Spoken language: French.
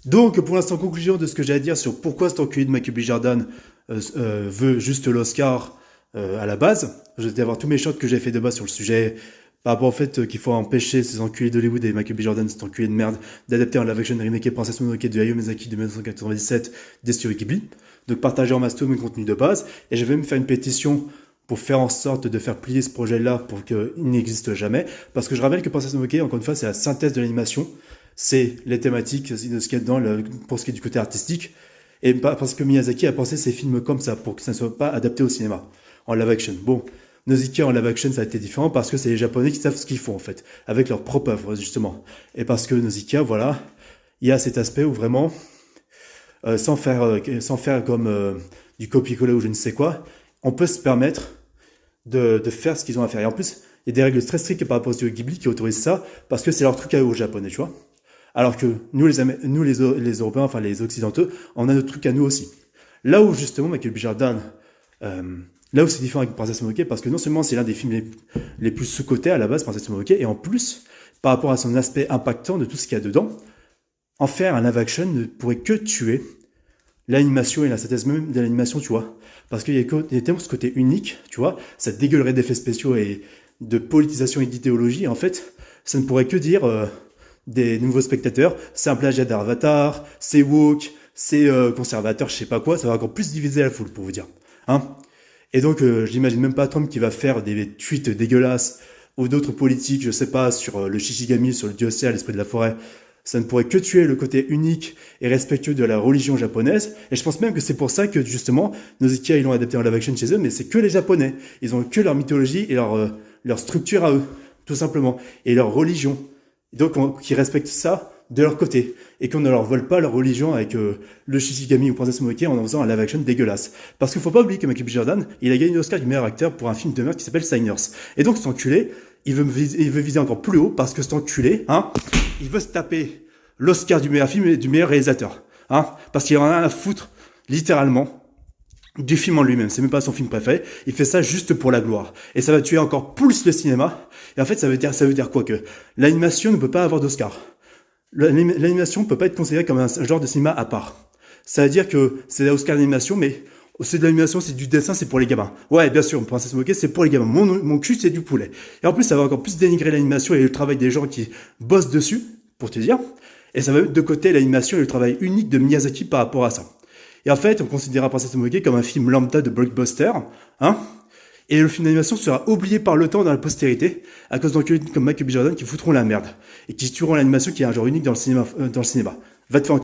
Donc, pour l'instant, conclusion de ce que j'ai à dire sur pourquoi cet enculé de Michael B. Jordan veut juste l'Oscar à la base. Je vais avoir tous mes shots que j'ai fait de base sur le sujet, par rapport au fait qu'il faut empêcher ces enculés d'Hollywood et Michael B. Jordan, cet enculé de merde, d'adapter un live-action remake Princess Mononoke de Hayao Miyazaki de 1997 des studios Ghibli. Donc, partager en masse tous mes contenus de base. Et je vais me faire une pétition pour faire en sorte de faire plier ce projet-là pour qu'il n'existe jamais. Parce que je rappelle que Princess Mononoke, encore une fois, c'est la synthèse de l'animation. C'est les thématiques de ce qu'il y a dedans pour ce qui est du côté artistique. Et parce que Miyazaki a pensé ces films comme ça, pour que ça ne soit pas adapté au cinéma, en live action. Bon, Nausicaa en live action, ça a été différent parce que c'est les Japonais qui savent ce qu'ils font, en fait, avec leur propre œuvre, justement. Et parce que Nausicaa, voilà, il y a cet aspect où vraiment, sans faire comme du copier-coller ou je ne sais quoi, on peut se permettre de faire ce qu'ils ont à faire. Et en plus, il y a des règles très strictes par rapport au studio Ghibli qui autorisent ça, parce que c'est leur truc à eux aux Japonais, tu vois. Alors que nous, les Européens, enfin les Occidentaux, on a notre truc à nous aussi. Là où justement Michael B. Jordan, là où c'est différent avec Princess Mononoke, parce que non seulement c'est l'un des films les plus sous-cotés à la base, Princess Mononoke, et en plus, par rapport à son aspect impactant de tout ce qu'il y a dedans, en faire un live action ne pourrait que tuer l'animation et la synthèse même de l'animation, tu vois. Parce qu'il y a tellement ce côté unique, tu vois, ça dégueulerait d'effets spéciaux et de politisation et d'idéologie, en fait, ça ne pourrait que dire des nouveaux spectateurs, c'est un plagiat d'Avatar, c'est woke, c'est conservateur, je sais pas quoi, ça va encore plus diviser la foule, pour vous dire. Hein. Et donc, j'imagine même pas Trump qui va faire des tweets dégueulasses ou d'autres politiques, je sais pas, sur le Shishigami, sur le dieu à l'esprit de la forêt. Ça ne pourrait que tuer le côté unique et respectueux de la religion japonaise. Et je pense même que c'est pour ça que, justement, Nausicaa, ils l'ont adapté en live action chez eux, mais c'est que les Japonais. Ils ont que leur mythologie et leur structure à eux, tout simplement. Et leur religion. Donc, qui respectent ça de leur côté. Et qu'on ne leur vole pas leur religion avec le Shishigami ou Princess Mononoke en faisant un live action dégueulasse. Parce qu'il faut pas oublier que Michael B. Jordan, il a gagné l'Oscar du meilleur acteur pour un film de meurtre qui s'appelle Signers. Et donc, cet enculé, il veut viser encore plus haut parce que cet enculé, hein, il veut se taper l'Oscar du meilleur film et du meilleur réalisateur. Hein, parce qu'il en a à foutre, littéralement, du film en lui-même. C'est même pas son film préféré. Il fait ça juste pour la gloire. Et ça va tuer encore plus le cinéma. Et en fait, ça veut dire quoi que l'animation ne peut pas avoir d'Oscar. L'animation ne peut pas être considérée comme un genre de cinéma à part. Ça veut dire que c'est l'Oscar d'animation, mais c'est de l'animation, c'est du dessin, c'est pour les gamins. Ouais, bien sûr, Princess Mononoke, c'est pour les gamins. Mon cul, c'est du poulet. Et en plus, ça va encore plus dénigrer l'animation et le travail des gens qui bossent dessus, pour te dire. Et ça va mettre de côté l'animation et le travail unique de Miyazaki par rapport à ça. Et en fait, on considérera Princess Mononoke comme un film lambda de blockbuster, hein. Et le film d'animation sera oublié par le temps dans la postérité, à cause d'enculés comme Michael B. Jordan qui foutront la merde. Et qui tueront l'animation qui est un genre unique dans le cinéma. Va te faire